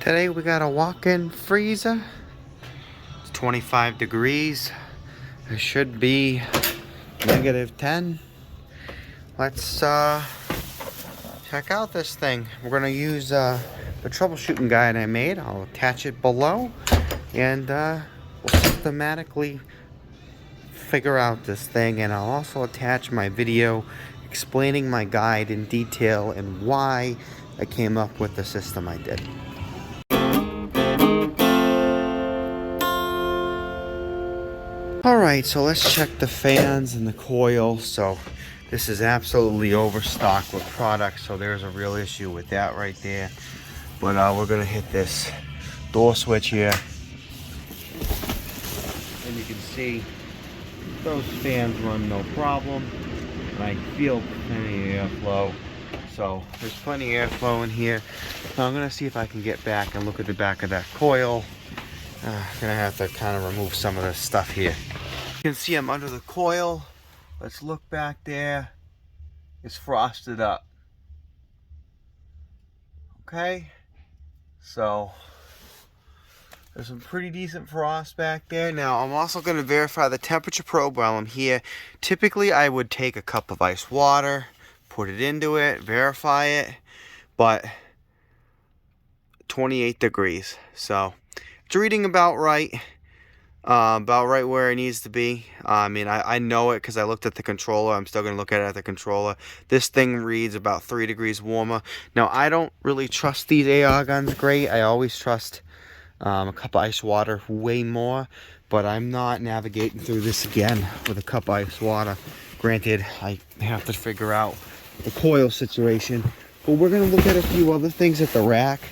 Today we got a walk-in freezer. It's 25 degrees. It should be -10. Let's check out this thing. We're gonna use the troubleshooting guide I made. I'll attach it below, and we'll systematically figure out this thing. And I'll also attach my video explaining my guide in detail and why I came up with the system I did. Alright, so let's check the fans and the coil. So this is absolutely overstocked with product, so there's a real issue with that right there. But we're gonna hit this door switch here, and you can see those fans run no problem, and I feel plenty of airflow. So there's plenty of airflow in here. Now I'm gonna see if I can get back and look at the back of that coil. Gonna have to kind of remove some of this stuff here. You can see I'm under the coil. Let's look back there. It's frosted up. Okay, so there's some pretty decent frost back there. Now I'm also going to verify the temperature probe while I'm here. Typically I would take a cup of ice water, put it into it, verify it, but 28 degrees. So it's reading about right where it needs to be. I mean, I know it because I looked at the controller. I'm still going to look at it at the controller. This thing reads about 3 degrees warmer. Now, I don't really trust these AR guns great. I always trust a cup of ice water way more, but I'm not navigating through this again with a cup of ice water. Granted, I have to figure out the coil situation, but we're going to look at a few other things at the rack,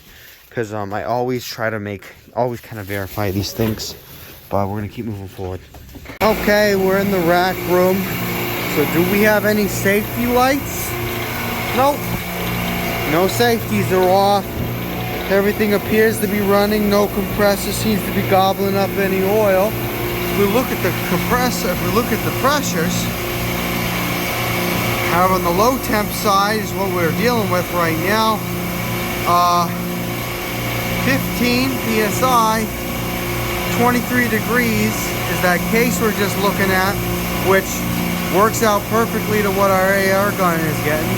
because I always try to always kind of verify these things. But we're gonna keep moving forward. Okay, we're in the rack room. So do we have any safety lights? Nope. No safeties are off. Everything appears to be running. No compressor seems to be gobbling up any oil. If we look at the compressor, if we look at the pressures, however, on the low temp side is what we're dealing with right now. 15 psi. 23 degrees is that case we're just looking at, which works out perfectly to what our AR gun is getting.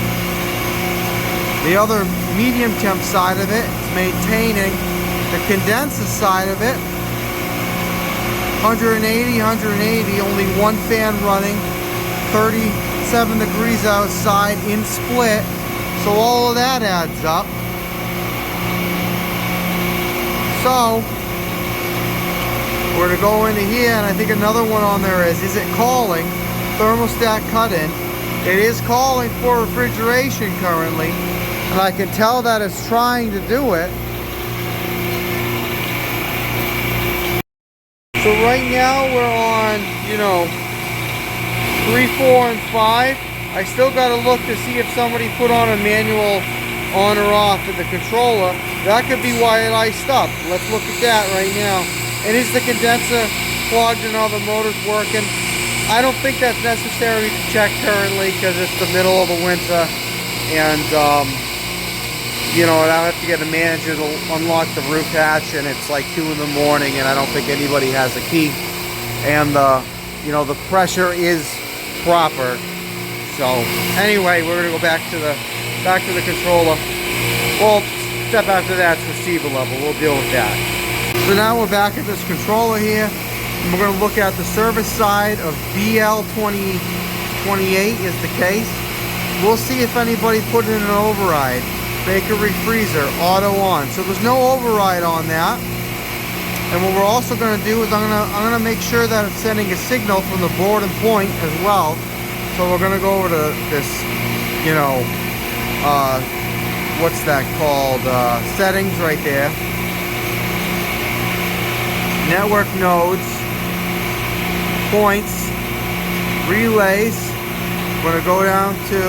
The other medium temp side of it is maintaining the condenser side of it. 180, only one fan running, 37 degrees outside in split. So all of that adds up. So we're going to go into here, and I think another one on there is it calling? Thermostat cut-in. It is calling for refrigeration currently, and I can tell that it's trying to do it. So right now we're on, 3, 4, and 5. I still got to look to see if somebody put on a manual on or off in the controller. That could be why it iced up. Let's look at that right now. And is the condenser plugged and all the motors working? I don't think that's necessary to check currently because it's the middle of the winter, and I'll have to get a manager to unlock the roof hatch, and it's like 2 in the morning, and I don't think anybody has a key. And the pressure is proper. So anyway, we're gonna go back to the controller. Well, step after that's receiver level. We'll deal with that. So now we're back at this controller here, and we're going to look at the service side of BL2028 is the case. We'll see if anybody put in an override. Baker refreezer, auto on. So there's no override on that. And what we're also going to do is I'm going to make sure that it's sending a signal from the board and point as well. So we're going to go over to this, what's that called? Settings right there. Network nodes, points, relays. We're going to go down to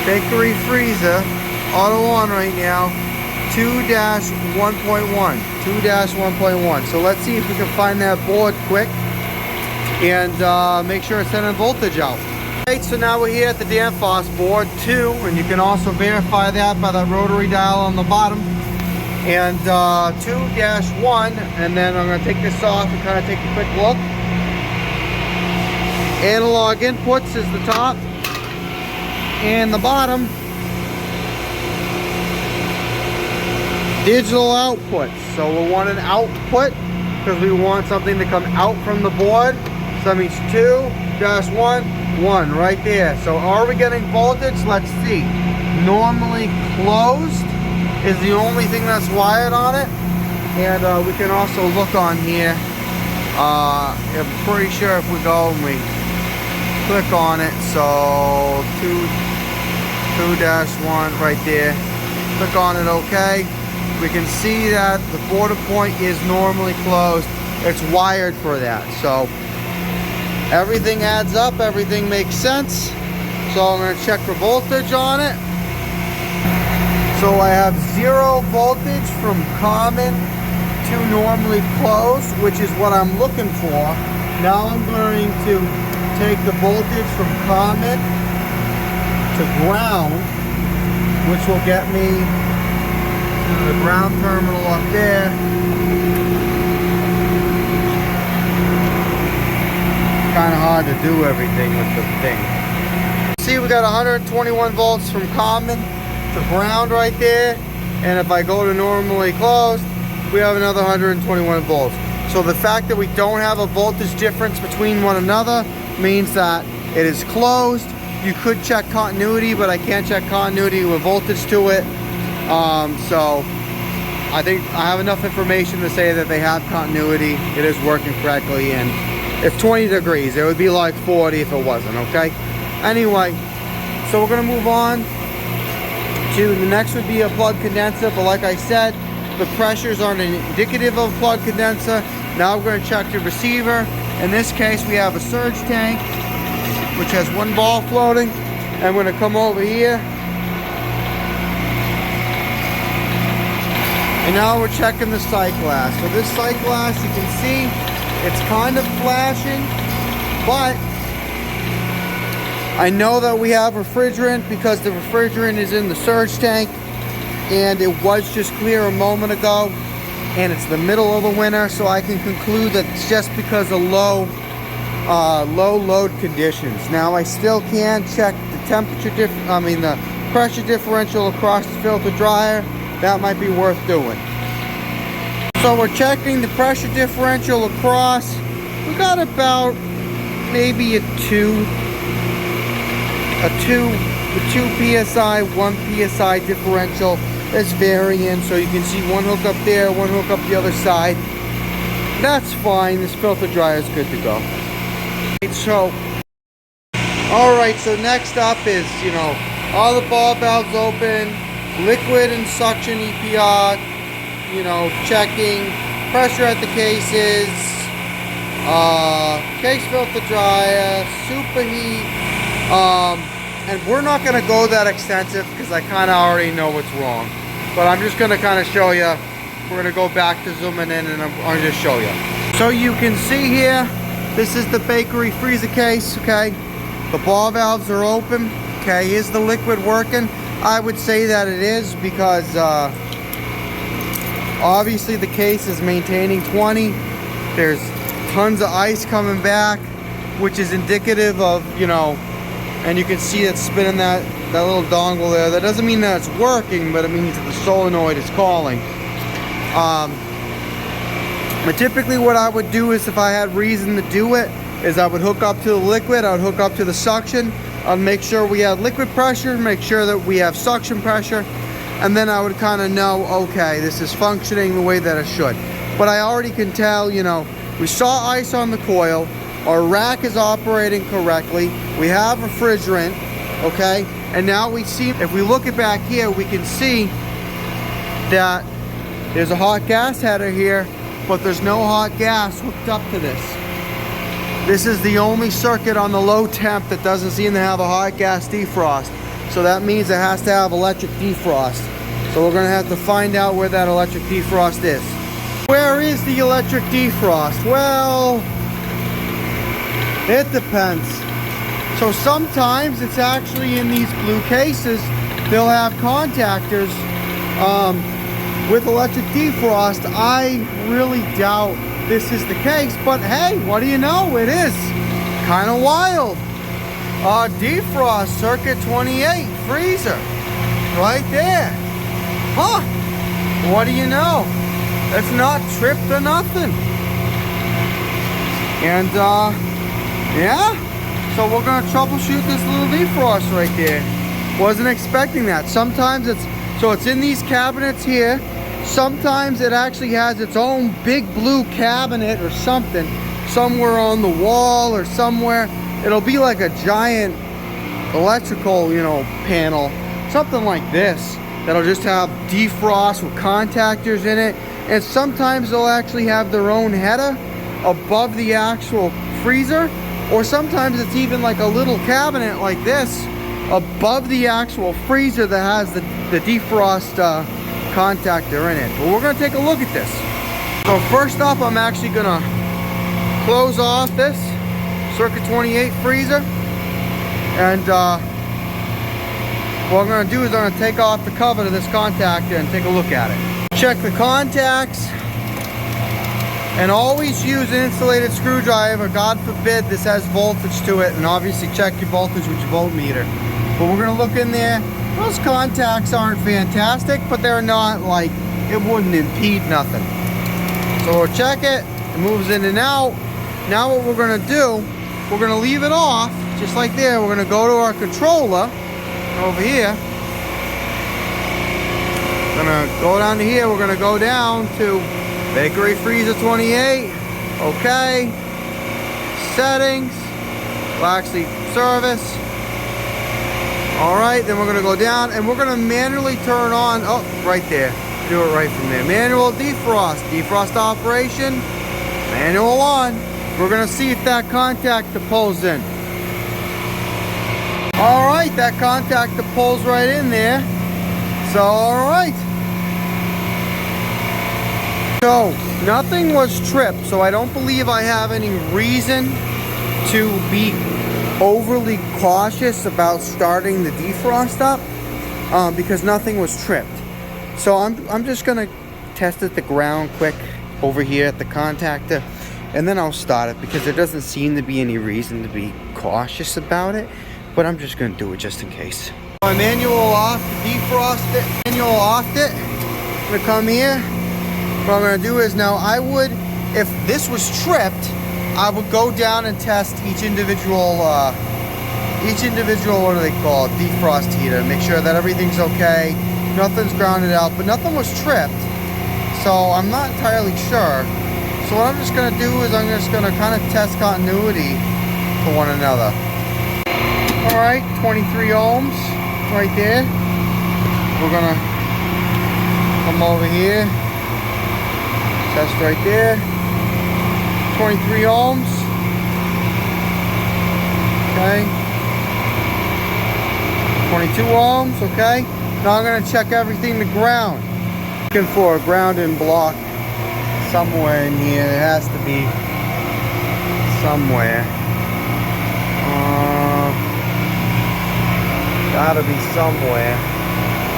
bakery freezer, auto on right now, 2-1.1. So let's see if we can find that board quick and make sure it's sending voltage out. Alright, so now we're here at the Defrost board 2, and you can also verify that by that rotary dial on the bottom. And 2-1, and then I'm going to take this off and kind of take a quick look. Analog inputs is the top, and the bottom, digital outputs. So we'll want an output because we want something to come out from the board. So that means 2-1, 1 right there. So are we getting voltage? Let's see. Normally closed is the only thing that's wired on it. And we can also look on here. I'm pretty sure if we go and we click on it, so 2-1 right there. Click on it, okay. We can see that the border point is normally closed. It's wired for that. So everything adds up, everything makes sense. So I'm going to check for voltage on it. So I have 0 voltage from common to normally closed, which is what I'm looking for. Now I'm going to take the voltage from common to ground, which will get me to the ground terminal up there. Kind of hard to do everything with the thing. See, we got 121 volts from common to ground right there, and if I go to normally closed, we have another 121 volts. So the fact that we don't have a voltage difference between one another means that it is closed. You could check continuity, but I can't check continuity with voltage to it. So I think I have enough information to say that they have continuity. It is working correctly, and it's 20 degrees. It would be like 40 if it wasn't, okay? Anyway, so we're gonna move on to the next would be a plug condenser, but like I said, the pressures aren't indicative of plug condenser. Now we're gonna check the receiver. In this case, we have a surge tank, which has 1 ball floating. I'm gonna come over here. And now we're checking the sight glass. So this sight glass, you can see, it's kind of flashing, but I know that we have refrigerant because the refrigerant is in the surge tank, and it was just clear a moment ago, and it's the middle of the winter, so I can conclude that it's just because of low load conditions. Now I still can check the temperature the pressure differential across the filter dryer. That might be worth doing. So we're checking the pressure differential across. We got about maybe a 2 psi, 1 psi differential. There's varying, so you can see one hook up there, one hook up the other side. That's fine. This filter dryer is good to go. So, all right. So next up is, all the ball valves open. Liquid and suction EPR, checking pressure at the cases, case filter dryer, superheat, and we're not going to go that extensive because I kind of already know what's wrong, but I'm just going to kind of show you. We're going to go back to zooming in, and I'm going to just show you. So you can see here, this is the bakery freezer case, okay? The ball valves are open, okay? Is the liquid working? I would say that it is because obviously the case is maintaining 20. There's tons of ice coming back, which is indicative of, and you can see it spinning that little dongle there. That doesn't mean that it's working, but it means that the solenoid is calling. But typically what I would do is, if I had reason to do it, is I would hook up to the liquid, I would hook up to the suction, I'd make sure we have liquid pressure, make sure that we have suction pressure, and then I would kind of know, okay, this is functioning the way that it should. But I already can tell, we saw ice on the coil, our rack is operating correctly, we have refrigerant, okay, and now we see, if we look at back here, we can see that there's a hot gas header here, but there's no hot gas hooked up to this. This is the only circuit on the low temp that doesn't seem to have a hot gas defrost. So that means it has to have electric defrost. So we're gonna have to find out where that electric defrost is. Where is the electric defrost? Well, it depends. So sometimes it's actually in these blue cases, they'll have contactors with electric defrost. I really doubt this is the case, but hey, what do you know? It is kind of wild. Defrost circuit 28 freezer right there. Huh? What do you know? It's not tripped or nothing. And yeah, so we're gonna troubleshoot this little defrost right there. Wasn't expecting that. Sometimes it's in these cabinets here. Sometimes it actually has its own big blue cabinet or something somewhere on the wall or somewhere. It'll be like a giant electrical, you know, panel, something like this, that'll just have defrost with contactors in it. And sometimes they'll actually have their own header above the actual freezer, or sometimes it's even like a little cabinet like this above the actual freezer that has the defrost contactor in it. But we're gonna take a look at this. So first up, I'm actually gonna close off this circuit 28 freezer, and what I'm gonna do is I'm gonna take off the cover to this contactor and take a look at it. Check the contacts, and always use an insulated screwdriver. God forbid this has voltage to it, and obviously check your voltage with your voltmeter. But we're gonna look in there. Those contacts aren't fantastic, but they're not like, it wouldn't impede nothing. So we'll check it. It moves in and out. Now what we're gonna do, we're gonna leave it off, just like there. We're gonna go to our controller over here. We're gonna go down to here. We're gonna go down to Bakery Freezer 28. Okay. Settings. Well, actually, service. Alright, then we're gonna go down and we're gonna manually turn on, oh, right there. Do it right from there. Manual defrost. Defrost operation. Manual on. We're gonna see if that contactor pulls in. Alright, that contactor pulls right in there. So, alright. So, nothing was tripped, so I don't believe I have any reason to be overly cautious about starting the defrost up, because nothing was tripped. So I'm just gonna test at the ground quick over here at the contactor, and then I'll start it, because there doesn't seem to be any reason to be cautious about it, but I'm just gonna do it just in case. My manual off, defrost it, manual offed it. I'm gonna come here. What I'm gonna do is now if this was tripped, I would go down and test each individual, what do they call it, defrost heater. Make sure that everything's okay, nothing's grounded out, but nothing was tripped. So I'm not entirely sure. So what I'm just gonna do is I'm just gonna kind of test continuity for one another. All right, 23 ohms right there. We're gonna come over here, test right there. 23 ohms. Okay. 22 ohms. Okay. Now I'm going to check everything to ground. Looking for a grounding block somewhere in here. There has to be somewhere. Gotta be somewhere.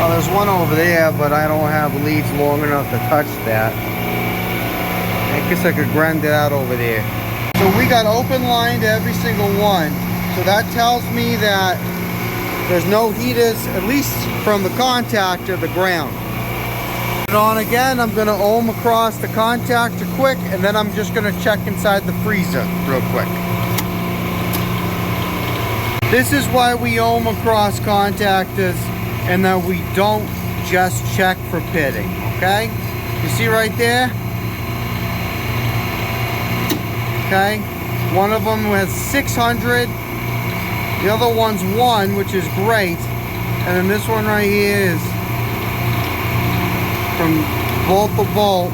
Oh, there's one over there, but I don't have leads long enough to touch that. I guess I could grind it out over there. So we got open line to every single one. So that tells me that there's no heaters, at least from the contactor to the ground. Put it on again. I'm going to ohm across the contactor quick, and then I'm just going to check inside the freezer real quick. This is why we ohm across contactors, and that we don't just check for pitting, okay? You see right there? Okay, one of them has 600, the other one's 1, which is great, and then this one right here is from bolt to bolt.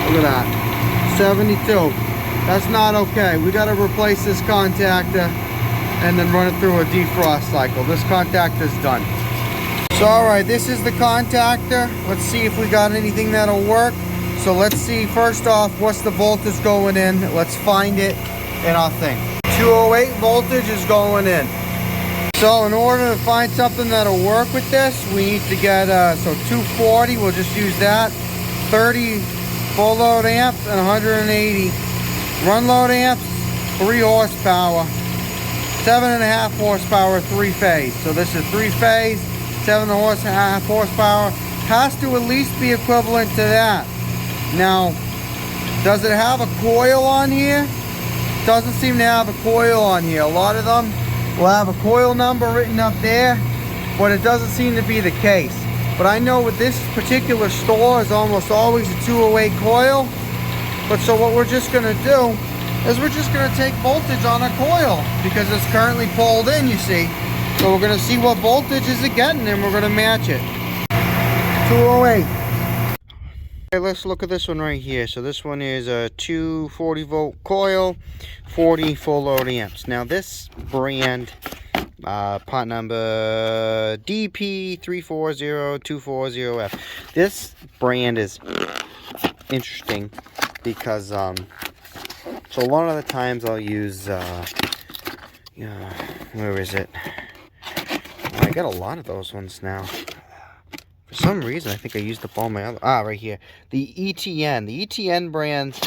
Look at that, 72. That's not okay. We got to replace this contactor and then run it through a defrost cycle. This contactor's done. So alright, this is the contactor. Let's see if we got anything that'll work. So let's see, first off, what's the voltage going in. Let's find it in our thing. 208 voltage is going in. So in order to find something that'll work with this, we need to get, so 240, we'll just use that. 30 full load amps and 180 run load amps, 3 horsepower. 7.5 horsepower, 3-phase. So this is 3-phase, 7.5 horsepower. Has to at least be equivalent to that. Now, does it have a coil on here? Doesn't seem to have a coil on here. A lot of them will have a coil number written up there, but it doesn't seem to be the case. But I know with this particular store is almost always a 208 coil. But so what we're just going to do is we're just going to take voltage on a coil because it's currently pulled in, you see. So we're going to see what voltage is it getting and we're going to match it. 208. Okay, let's look at this one right here. So this one is a 240 volt coil, 40 full load amps. Now this brand, part number DP340240F. This brand is interesting because so a lot of the times I'll use where is it? I got a lot of those ones now. For some reason I think I used up all my other, right here, the ETN. The ETN brands,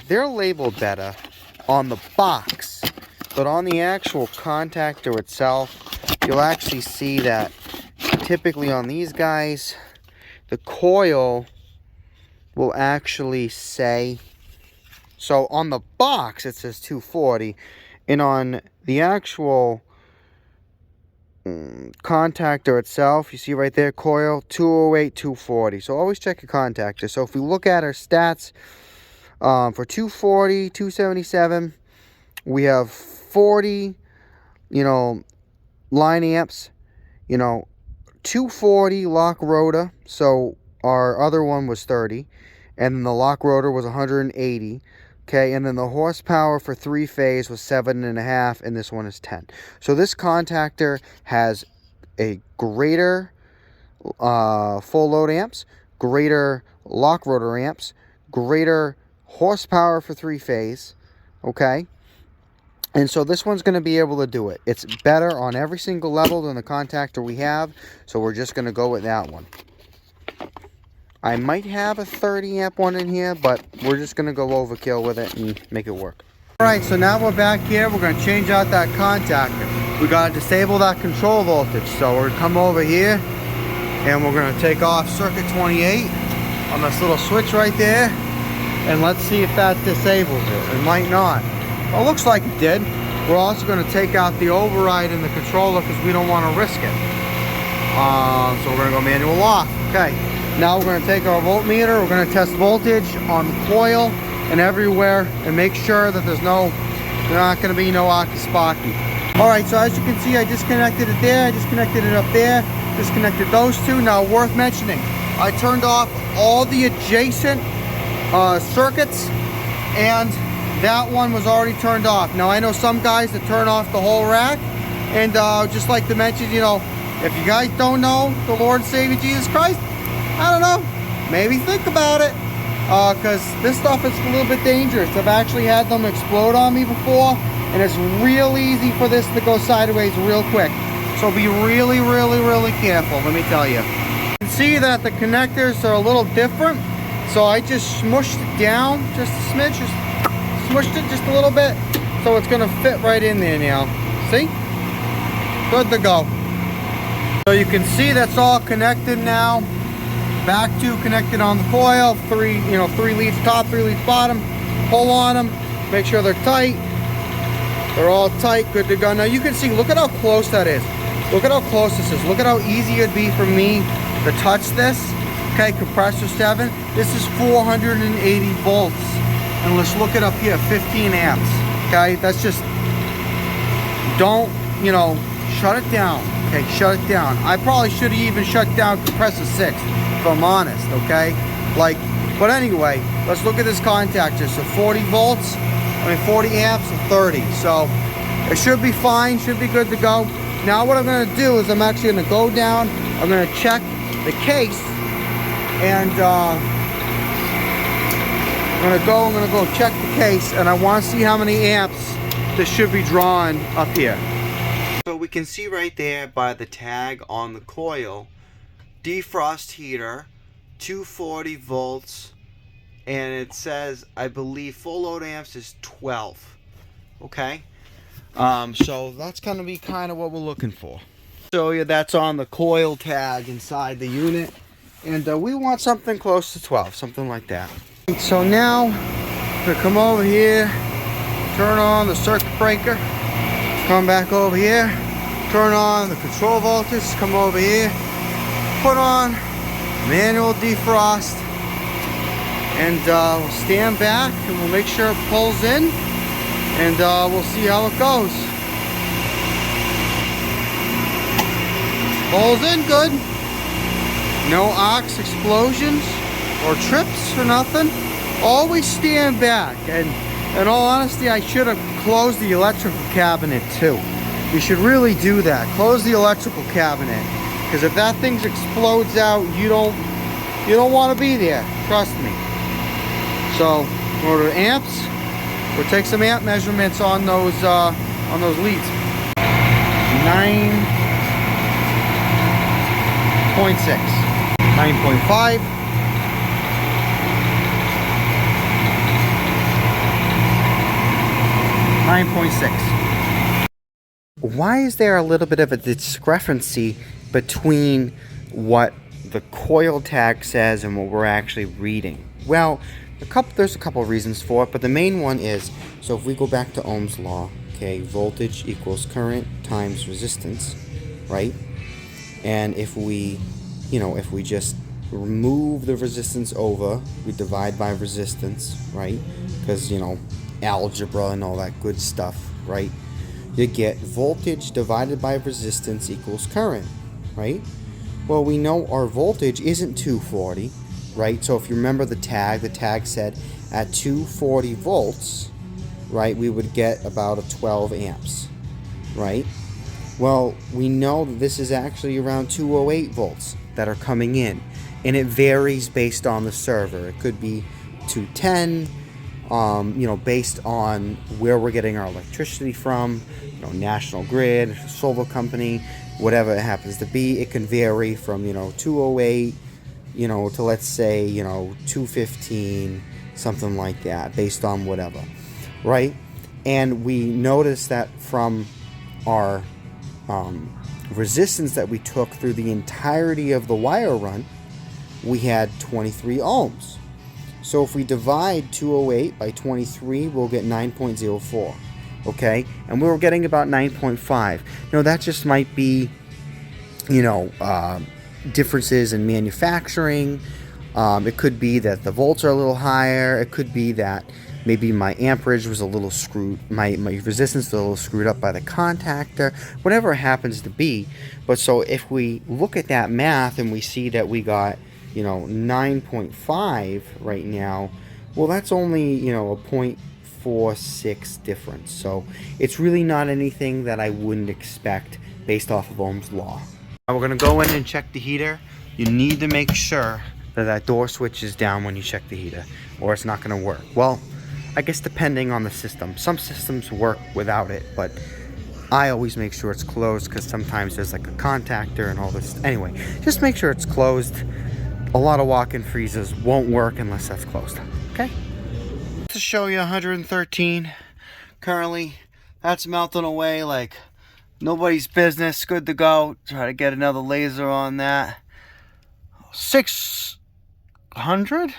they're labeled better on the box, but on the actual contactor itself you'll actually see that typically on these guys the coil will actually say, so on the box it says 240, and on the actual contactor itself, you see right there, coil 208, 240. So always check your contactor. So if we look at our stats, for 240, 277, we have 40, line amps, 240 lock rotor. So our other one was 30, and then the lock rotor was 180. Okay, and then the horsepower for 3-phase was 7.5, and this one is 10. So this contactor has a greater full load amps, greater lock rotor amps, greater horsepower for 3-phase. Okay, and so this one's going to be able to do it. It's better on every single level than the contactor we have, so we're just going to go with that one. I might have a 30 amp one in here, but we're just going to go overkill with it and make it work. Alright, so now we're back here. We're going to change out that contactor. We got to disable that control voltage. So we're going to come over here and we're going to take off circuit 28 on this little switch right there. And let's see if that disables it. It might not. Well, it looks like it did. We're also going to take out the override in the controller because we don't want to risk it. So we're going to go manual off. Okay. Now we're going to take our voltmeter, we're going to test voltage on the coil and everywhere and make sure that there's not going to be no aki-spaki. Alright, so as you can see I disconnected it there, I disconnected it up there, disconnected those two. Now worth mentioning, I turned off all the adjacent circuits and that one was already turned off. Now I know some guys that turn off the whole rack, and just like to mention, if you guys don't know the Lord and Savior Jesus Christ, I don't know, maybe think about it, because this stuff is a little bit dangerous. I've actually had them explode on me before, and it's real easy for this to go sideways real quick. So be really, really, really careful, let me tell you. You can see that the connectors are a little different, so I just smushed it down just a smidge, just smushed it just a little bit, so it's going to fit right in there now. See? Good to go. So you can see that's all connected now. Back to connected on the coil, 3 leads top, 3 leads bottom. Pull on them, make sure they're tight. They're all tight, good to go. Now you can see, look at how close that is. Look at how close this is. Look at how easy it'd be for me to touch this. Okay, compressor 7. This is 480 volts. And let's look it up here, 15 amps. Okay, that's just, don't, shut it down. Okay, shut it down. I probably should have even shut down compressor 6. If I'm honest, okay? But anyway, let's look at this contactor. So 40 volts, 40 amps and 30. So it should be fine, should be good to go. Now what I'm going to do is I'm actually going to go down, I'm going to check the case, and I'm gonna go check the case, and I want to see how many amps this should be drawing up here. So we can see right there by the tag on the coil, defrost heater, 240 volts, and it says, I believe full load amps is 12. Okay, so that's gonna be kind of what we're looking for. So yeah, that's on the coil tag inside the unit, and we want something close to 12, something like that. So now I'm gonna come over here, turn on the circuit breaker, come back over here, turn on the control voltage, come over here, put on manual defrost, and we'll stand back and we'll make sure it pulls in, and we'll see how it goes. Pulls in good. No arcs, explosions, or trips or nothing. Always stand back. And in all honesty, I should have closed the electrical cabinet too. You should really do that. Close the electrical cabinet, because if that thing explodes out, you don't want to be there. Trust me. So, go to amps. We'll take some amp measurements on those leads. 9.6, 9.5. 9.6. Why is there a little bit of a discrepancy between what the coil tag says and what we're actually reading? Well, there's a couple of reasons for it, but the main one is, so if we go back to Ohm's law, okay, voltage equals current times resistance, right? And if we just remove the resistance over, we divide by resistance, right? Because, algebra and all that good stuff, right? You get voltage divided by resistance equals current, right? Well, we know our voltage isn't 240, right? So if you remember the tag said at 240 volts, right, we would get about a 12 amps, right? Well, we know that this is actually around 208 volts that are coming in, and it varies based on the server. It could be 210, based on where we're getting our electricity from, National Grid, solar company, whatever it happens to be. It can vary from, 208, to let's say, 215, something like that, based on whatever, right? And we notice that from our resistance that we took through the entirety of the wire run, we had 23 ohms. So if we divide 208 by 23, we'll get 9.04. Okay, and we were getting about 9.5. Now that just might be, differences in manufacturing. It could be that the volts are a little higher. It could be that maybe my amperage was a little screwed, my resistance was a little screwed up by the contactor, whatever it happens to be. But so if we look at that math and we see that we got, 9.5 right now, well, that's only, a 0.46 difference. So it's really not anything that I wouldn't expect based off of Ohm's law. Now we're going to go in and check the heater. You need to make sure that door switch is down when you check the heater, or it's not going to work. Well, I guess depending on the system. Some systems work without it, but I always make sure it's closed, because sometimes there's like a contactor and all this. Anyway, just make sure it's closed. A lot of walk-in freezers won't work unless that's closed. Okay? To show you 113 currently, that's melting away like nobody's business. Good to go. Try to get another laser on that. 600?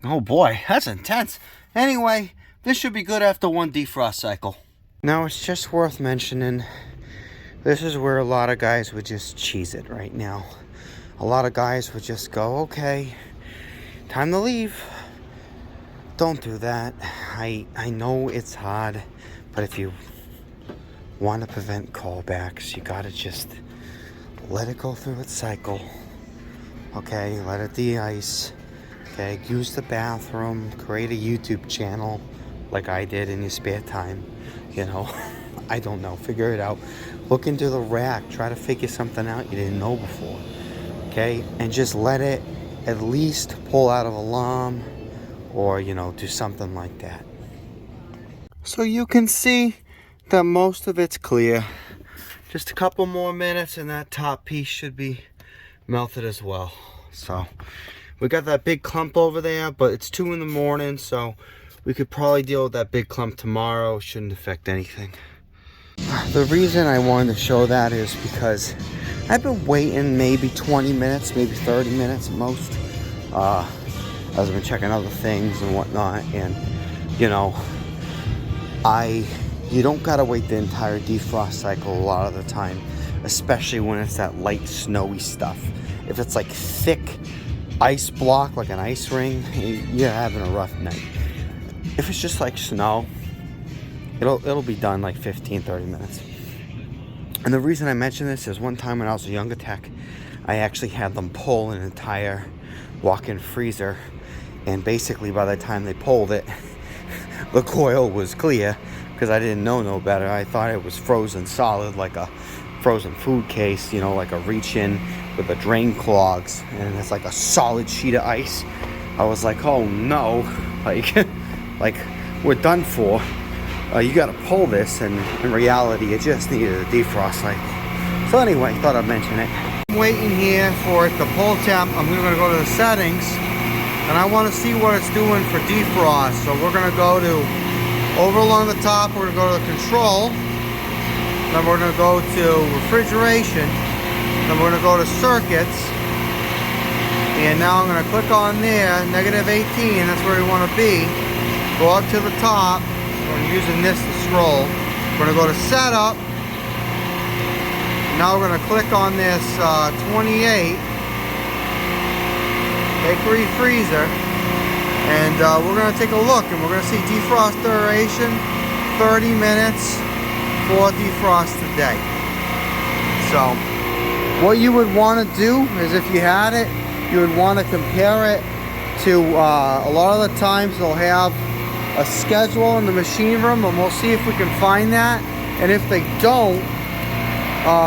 Oh boy, that's intense. Anyway, this should be good after one defrost cycle. Now it's just worth mentioning, this is where a lot of guys would just cheese it right now. A lot of guys would just go, okay, time to leave. Don't do that. I know it's hard, but if you want to prevent callbacks, you gotta just let it go through its cycle. Okay, let it de-ice. Okay, use the bathroom, create a YouTube channel like I did in your spare time. I don't know, figure it out. Look into the rack, try to figure something out you didn't know before. Okay, and just let it at least pull out of alarm or, you know, do something like that. So you can see that most of it's clear. Just a couple more minutes and that top piece should be melted as well. So we got that big clump over there, but it's 2 in the morning, so we could probably deal with that big clump tomorrow. Shouldn't affect anything. The reason I wanted to show that is because I've been waiting maybe 20 minutes, maybe 30 minutes at most. I've been checking other things and whatnot, and you know, you don't gotta wait the entire defrost cycle a lot of the time, especially when it's that light snowy stuff. If it's like thick ice block, like an ice ring, you're having a rough night. If it's just like snow, it'll be done like 15-30 minutes. And the reason I mention this is one time when I was a younger tech, I actually had them pull an entire walk-in freezer, and basically by the time they pulled it, the coil was clear, because I didn't know no better. I thought it was frozen solid, like a frozen food case, you know, like a reach-in with the drain clogs, and it's like a solid sheet of ice. I was like, oh no, like we're done for. You gotta pull this, and in reality it just needed a defrost cycle. So anyway, thought I'd mention it. I'm waiting here for it to pull temp. I'm gonna go to the settings, and I want to see what it's doing for defrost. So we're gonna go to over along the top, we're gonna go to the control, then we're gonna go to refrigeration, then we're gonna go to circuits, and now I'm gonna click on there, -18, that's where we want to be. Go up to the top. We're using this to scroll. We're going to go to setup. Now we're going to click on this 28 bakery freezer, and we're going to take a look, and we're going to see defrost duration 30 minutes for defrost today. So what you would want to do is, if you had it, you would want to compare it to a lot of the times they'll have a schedule in the machine room, and we'll see if we can find that. And if they don't,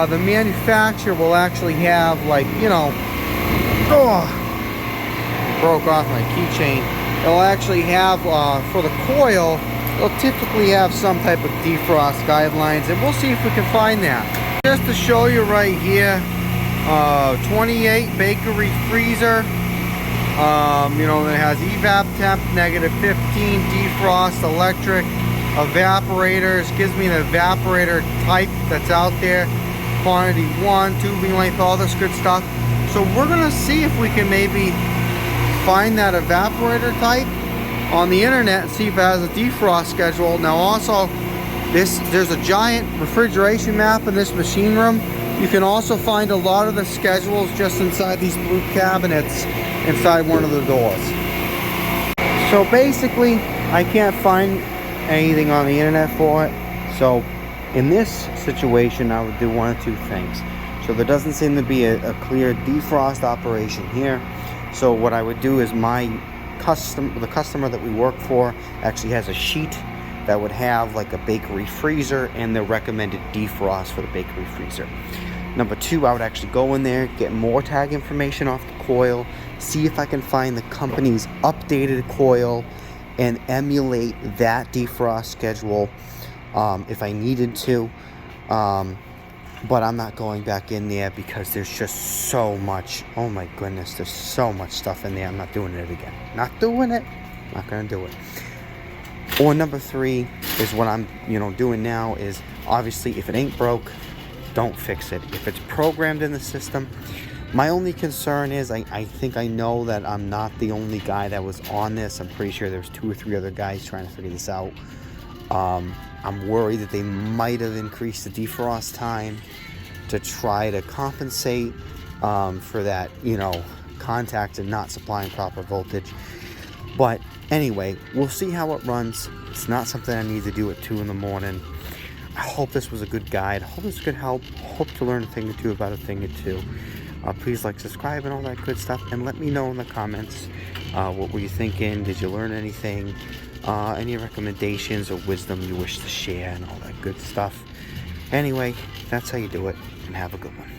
the manufacturer will actually have, like, you know, broke off my keychain. It'll actually have for the coil, they'll typically have some type of defrost guidelines, and we'll see if we can find that. Just to show you right here, 28 bakery freezer. You know, it has evap temp -15, defrost, electric, evaporators. Gives me an evaporator type that's out there. Quantity 1, tubing length, all this good stuff. So we're gonna see if we can maybe find that evaporator type on the internet and see if it has a defrost schedule. Now also, there's a giant refrigeration map in this machine room. You can also find a lot of the schedules just inside these blue cabinets inside one of the doors. So basically, I can't find anything on the internet for it. So in this situation, I would do one of two things. So there doesn't seem to be a clear defrost operation here. So what I would do is the customer that we work for actually has a sheet that would have like a bakery freezer and the recommended defrost for the bakery freezer. Number 2, I would actually go in there, get more tag information off the coil, see if I can find the company's updated coil and emulate that defrost schedule if I needed to. But I'm not going back in there because there's just so much. Oh my goodness, there's so much stuff in there. I'm not doing it again. Not doing it. Not gonna do it. Or number 3 is what I'm doing now is, obviously, if it ain't broke, don't fix it. If it's programmed in the system, my only concern is I think I know that I'm not the only guy that was on this. I'm pretty sure there's 2 or 3 other guys trying to figure this out. I'm worried that they might have increased the defrost time to try to compensate for that, contact and not supplying proper voltage. But anyway, we'll see how it runs. It's not something I need to do at 2 in the morning. I hope this was a good guide. I hope this could help. Hope to learn a thing or two about a thing or two. Please like, subscribe, and all that good stuff. And let me know in the comments, what were you thinking? Did you learn anything? Any recommendations or wisdom you wish to share and all that good stuff. Anyway, that's how you do it. And have a good one.